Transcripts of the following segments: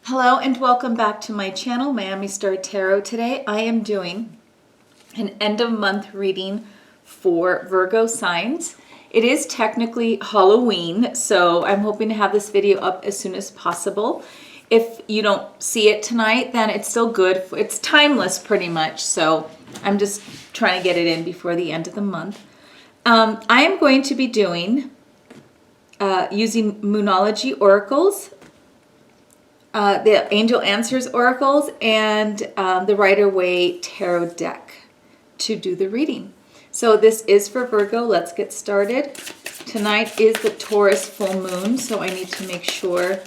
Hello and welcome back to my channel, Miami Star Tarot. Today I am doing an end of month reading for Virgo signs. It is technically Halloween, so I'm hoping to have this video up as soon as possible. If you don't see it tonight, then it's still good. It's timeless pretty much, so I'm just trying to get it in before the end of the month. I am going to be doing using Moonology oracles, the Angel Answers oracles, and the Rider-Waite tarot deck to do the reading. So this is for Virgo. Let's get started. Tonight is the Taurus full moon, so I need to make sure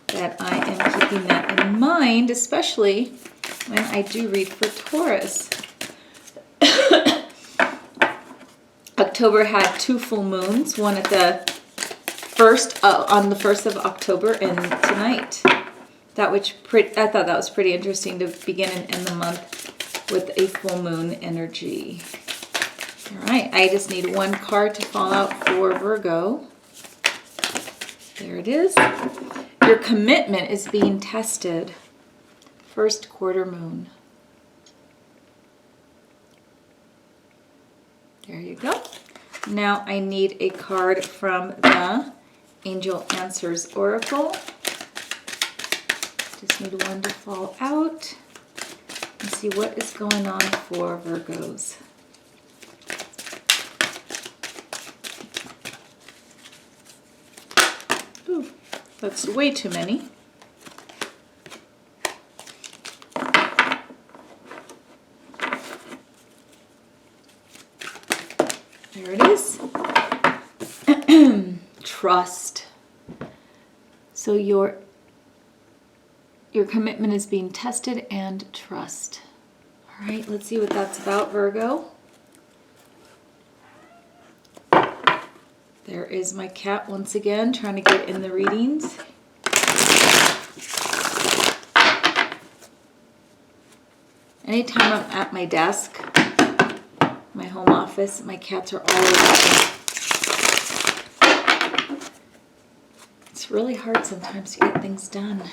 that I am keeping that in mind, especially when I do read for Taurus. October had two full moons, one at the first on the 1st of October and tonight. I thought that was pretty interesting to begin and end the month with a full moon energy. All right, I just need one card to fall out for Virgo. There it is. Your commitment is being tested. First quarter moon. There you go. Now I need a card from the Angel Answers oracle. Just need one to fall out and see what is going on for Virgos. Ooh, that's way too many. There it is. Trust. So your commitment is being tested and trust. All right, let's see what that's about, Virgo. There is my cat once again, trying to get in the readings. Anytime I'm at my desk, my home office, my cats are all around. It's really hard sometimes to get things done.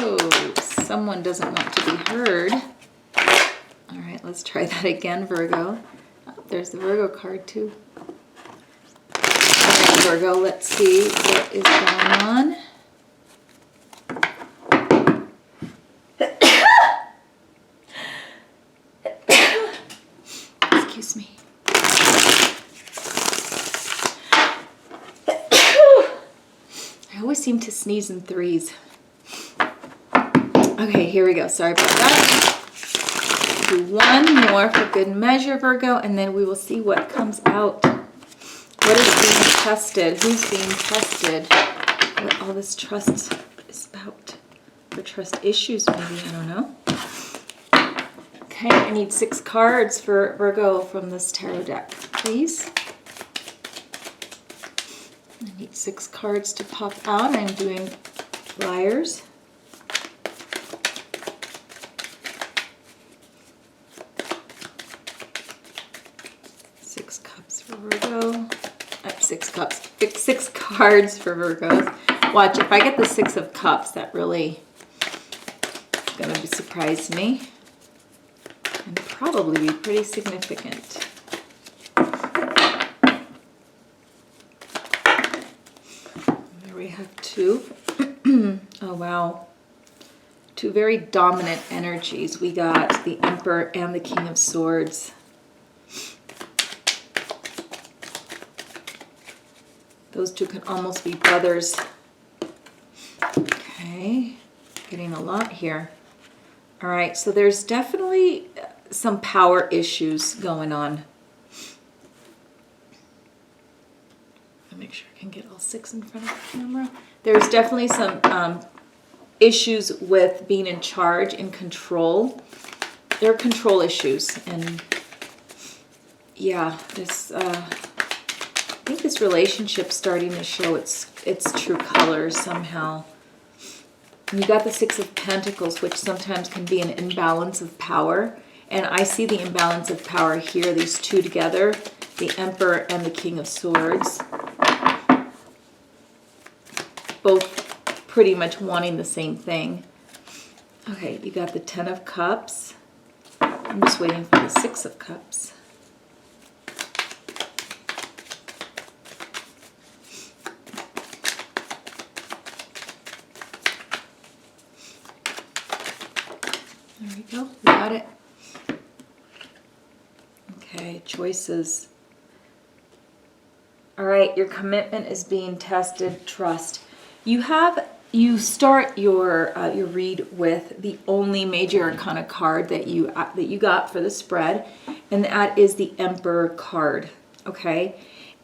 Oh, someone doesn't want to be heard. All right, let's try that again, Virgo. Oh, there's the Virgo card too. All right, Virgo, let's see what is going on. Excuse me. I always seem to sneeze in threes. Okay, here we go. Sorry about that. Do one more for good measure, Virgo, and then we will see what comes out. What is being tested? Who's being tested? What all this trust is about. Or trust issues, maybe. I don't know. Okay, I need 6 cards for Virgo from this tarot deck, please. I need 6 cards to pop out. I'm doing Liars. Virgo. 6 cups. 6 cards for Virgos. Watch, if I get the 6 of Cups, that really is going to surprise me. And probably be pretty significant. There we have 2. Oh, wow. 2 very dominant energies. We got the Emperor and the King of Swords. Those 2 can almost be brothers. Okay, getting a lot here. All right, so there's definitely some power issues going on. I'll make sure I can get all 6 in front of the camera. There's definitely some issues with being in charge and control. There are control issues, and yeah, this. I think this relationship's starting to show its true colors somehow. And you got the 6 of Pentacles, which sometimes can be an imbalance of power. And I see the imbalance of power here, these 2 together, the Emperor and the King of Swords. Both pretty much wanting the same thing. Okay, you got the 10 of Cups. I'm just waiting for the 6 of Cups. There we go. We got it. Okay, choices. All right, your commitment is being tested. Trust. You start your read with the only major arcana card that you got for the spread, and that is the Emperor card. Okay,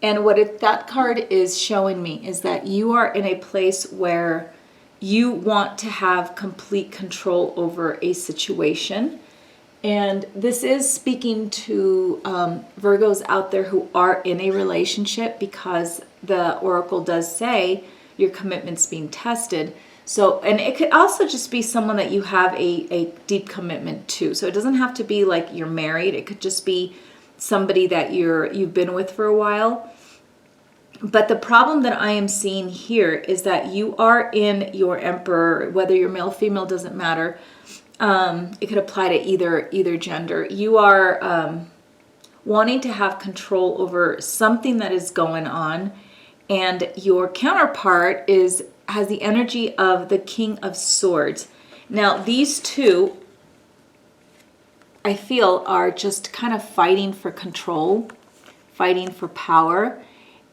and that card is showing me is that you are in a place where you want to have complete control over a situation. And this is speaking to Virgos out there who are in a relationship, because the Oracle does say your commitment's being tested. So, and it could also just be someone that you have a deep commitment to. So it doesn't have to be like you're married. It could just be somebody that you've been with for a while. But the problem that I am seeing here is that you are in your Emperor, whether you're male, female, doesn't matter. It could apply to either gender. You are wanting to have control over something that is going on, and your counterpart has the energy of the King of Swords. Now, these two, I feel, are just kind of fighting for control, fighting for power.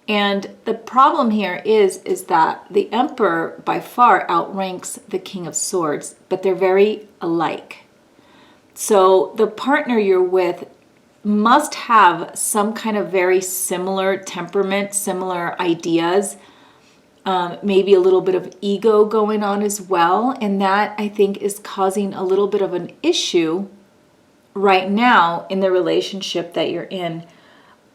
And the problem here is that the Emperor by far outranks the King of Swords, but they're very alike. So the partner you're with must have some kind of very similar temperament, similar ideas, maybe a little bit of ego going on as well. And that, I think, is causing a little bit of an issue right now in the relationship that you're in.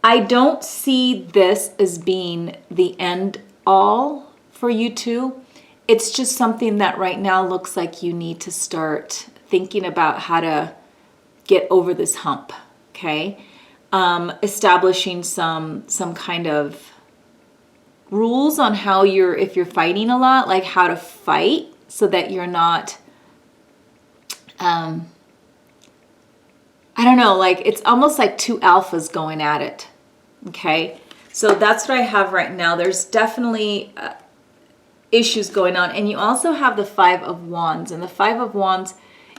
I don't see this as being the end all for you two. It's just something that right now looks like you need to start thinking about how to get over this hump, okay? Establishing some kind of rules on how if you're fighting a lot, like how to fight so that you're not, I don't know, like it's almost like two alphas going at it. Okay, so that's what I have right now. There's definitely issues going on. And you also have the 5 of Wands. And the 5 of Wands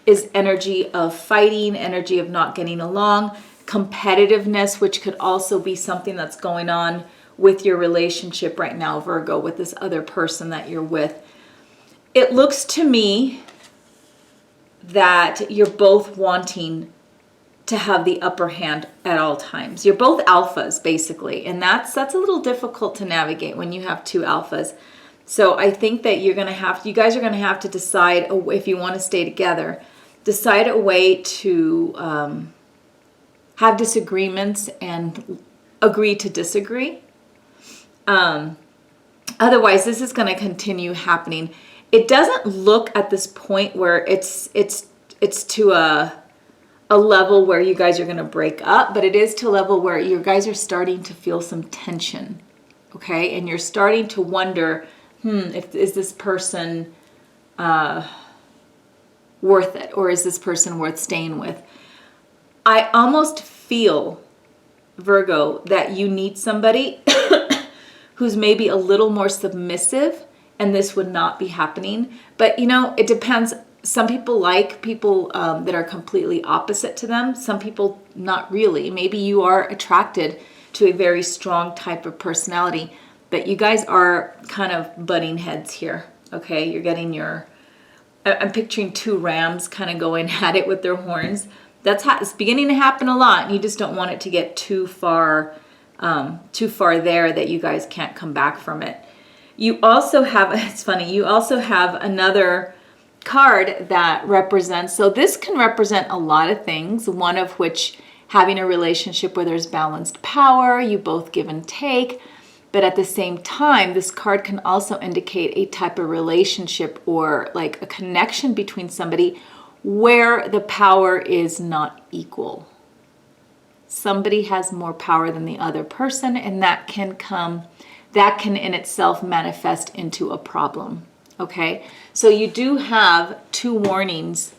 is energy of fighting, energy of not getting along, competitiveness, which could also be something that's going on with your relationship right now, Virgo, with this other person that you're with. It looks to me that you're both wanting to have the upper hand at all times. You're both alphas, basically, and that's a little difficult to navigate when you have two alphas. So I think that you guys are gonna have to decide if you want to stay together. Decide a way to have disagreements and agree to disagree. Otherwise, this is going to continue happening. It doesn't look at this point where it's to a level where you guys are going to break up, but it is to a level where you guys are starting to feel some tension, okay? And you're starting to wonder, is this person worth it, or is this person worth staying with? I almost feel, Virgo, that you need somebody who's maybe a little more submissive, and this would not be happening. But it depends. Some people like people that are completely opposite to them. Some people not really. Maybe you are attracted to a very strong type of personality, but you guys are kind of butting heads here, okay? You're getting I'm picturing two rams kind of going at it with their horns. It's beginning to happen a lot, and you just don't want it to get too far there that you guys can't come back from it. You also have, it's funny, you also have another card that represents, so this can represent a lot of things, one of which having a relationship where there's balanced power, you both give and take, but at the same time, this card can also indicate a type of relationship or like a connection between somebody where the power is not equal. Somebody has more power than the other person, and that can in itself manifest into a problem. Okay, so you do have 2 warnings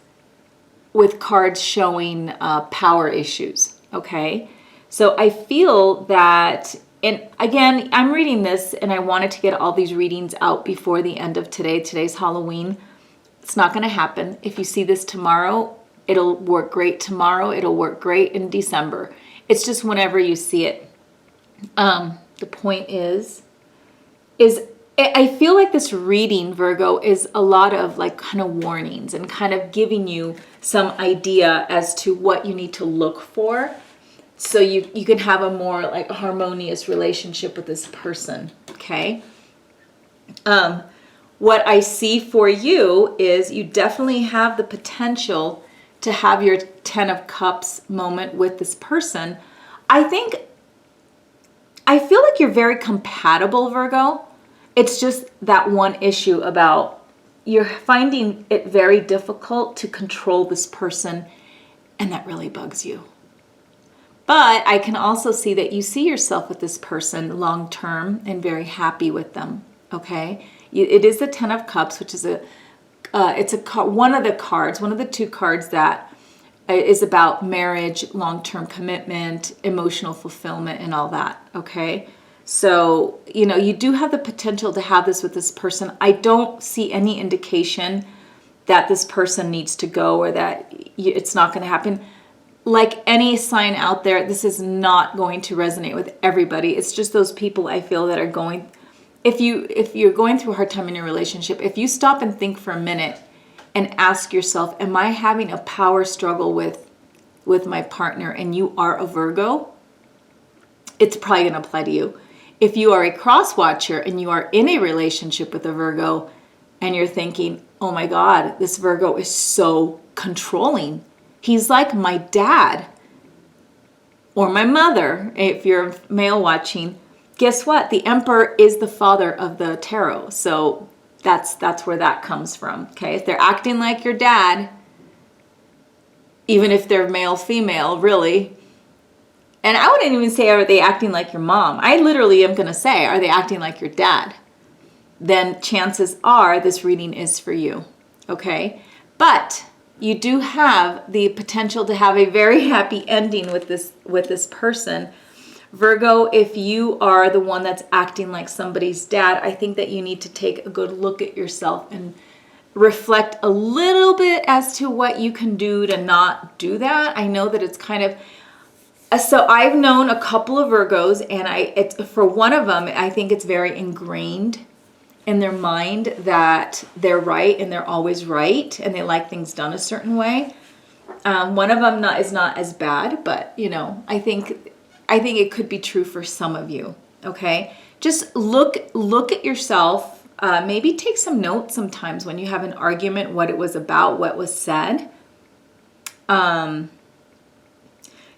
with cards showing power issues. Okay, so I feel that, and again, I'm reading this and I wanted to get all these readings out before the end of today. Today's Halloween. It's not going to happen. If you see this tomorrow, it'll work great tomorrow. It'll work great in December. It's just whenever you see it. The point is I feel like this reading, Virgo, is a lot of like kind of warnings and kind of giving you some idea as to what you need to look for so you can have a more like harmonious relationship with this person. Okay. What I see for you is you definitely have the potential to have your 10 of Cups moment with this person. I feel like you're very compatible, Virgo. It's just that one issue about you're finding it very difficult to control this person, and that really bugs you. But I can also see that you see yourself with this person long term and very happy with them. Okay, it is the 10 of Cups, which is one of the 2 cards that is about marriage, long-term commitment, emotional fulfillment, and all that. Okay, so you do have the potential to have this with this person. I don't see any indication that this person needs to go or that it's not going to happen. Like any sign out there, this is not going to resonate with everybody. It's just those people I feel that are going. If you're going through a hard time in your relationship, if you stop and think for a minute and ask yourself, am I having a power struggle with my partner, and you are a Virgo, it's probably going to apply to you. If you are a cross watcher and you are in a relationship with a Virgo and you're thinking, oh my God, this Virgo is so controlling. He's like my dad or my mother. If you're male watching, guess what? The Emperor is the father of the tarot. So that's where that comes from. Okay, if they're acting like your dad, even if they're male, female, really. And I wouldn't even say, are they acting like your mom? I literally am going to say, are they acting like your dad? Then chances are this reading is for you. Okay, but you do have the potential to have a very happy ending with this person. Virgo, if you are the one that's acting like somebody's dad, I think that you need to take a good look at yourself and reflect a little bit as to what you can do to not do that. I know that it's kind of, so I've known a couple of Virgos, and for one of them, I think it's very ingrained in their mind that they're right and they're always right and they like things done a certain way. One of them is not as bad, but I think it could be true for some of you. Okay, just look at yourself. Maybe take some notes sometimes when you have an argument, what it was about, what was said.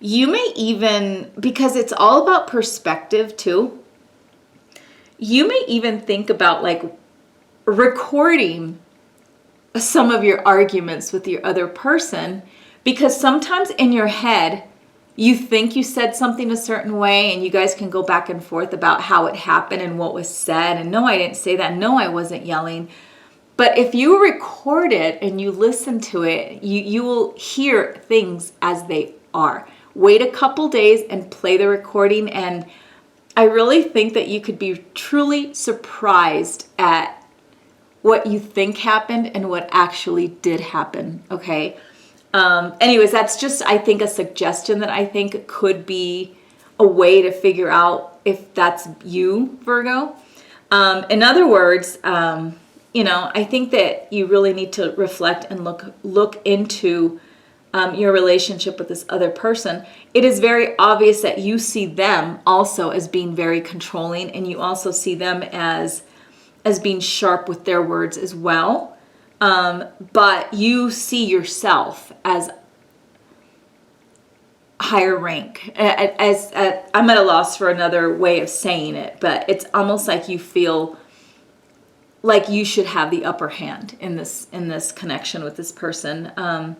You may even, because it's all about perspective too, you may even think about like recording some of your arguments with your other person, because sometimes in your head, you think you said something a certain way and you guys can go back and forth about how it happened and what was said. And no, I didn't say that. No, I wasn't yelling. But if you record it and you listen to it, you will hear things as they are. Wait a couple days and play the recording. And I really think that you could be truly surprised at what you think happened and what actually did happen. Okay. Anyways, that's just, I think, a suggestion that I think could be a way to figure out if that's you, Virgo. In other words, I think that you really need to reflect and look into your relationship with this other person. It is very obvious that you see them also as being very controlling, and you also see them as being sharp with their words as well. But you see yourself as higher rank. I'm at a loss for another way of saying it, but it's almost like you feel like you should have the upper hand in this connection with this person.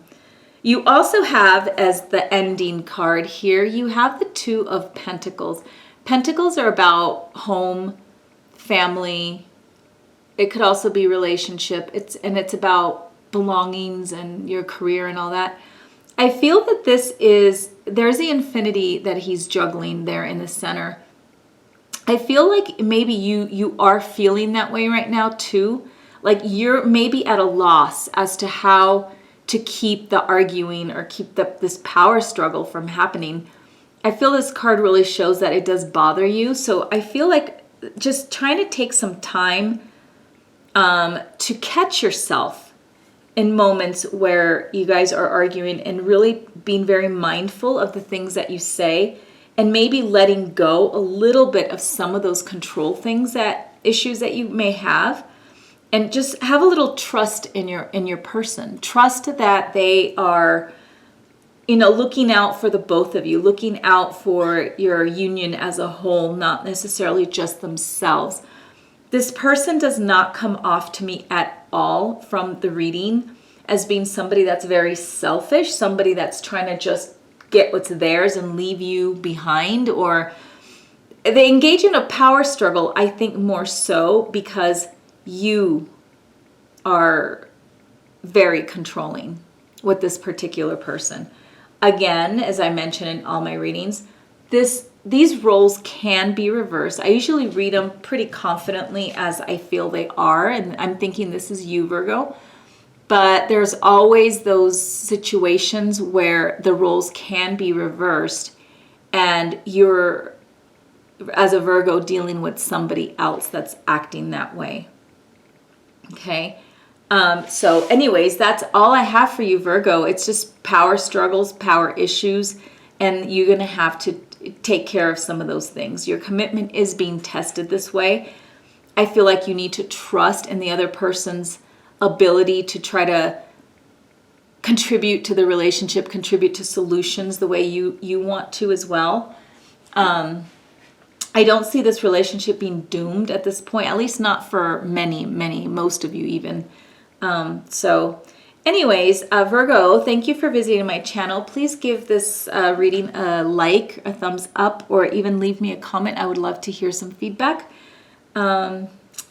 You also have, as the ending card here, you have the 2 of Pentacles. Pentacles are about home, family, It could also be relationship. It's about belongings and your career and all that. I feel that there's the infinity that he's juggling there in the center. I feel like maybe you are feeling that way right now too. Like you're maybe at a loss as to how to keep the arguing or keep this power struggle from happening. I feel this card really shows that it does bother you. So I feel like just trying to take some time to catch yourself in moments where you guys are arguing and really being very mindful of the things that you say and maybe letting go a little bit of some of those control issues that you may have, and just have a little trust in your person. Trust that they are, looking out for the both of you, looking out for your union as a whole, not necessarily just themselves. This person does not come off to me at all from the reading as being somebody that's very selfish, somebody that's trying to just get what's theirs and leave you behind, or they engage in a power struggle, I think more so because you are very controlling with this particular person. Again, as I mentioned in all my readings, these roles can be reversed. I usually read them pretty confidently as I feel they are, and I'm thinking this is you, Virgo. But there's always those situations where the roles can be reversed and you're, as a Virgo, dealing with somebody else that's acting that way. Okay? So anyways, that's all I have for you, Virgo. It's just power struggles, power issues, and you're going to have to take care of some of those things. Your commitment is being tested this way. I feel like you need to trust in the other person's ability to try to contribute to the relationship, contribute to solutions the way you want to as well. I don't see this relationship being doomed at this point, at least not for most of you even. So anyways, Virgo, thank you for visiting my channel. Please give this reading a like, a thumbs up, or even leave me a comment. I would love to hear some feedback.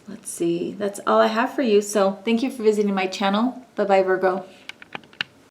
Let's see, that's all I have for you. So thank you for visiting my channel. Bye-bye, Virgo.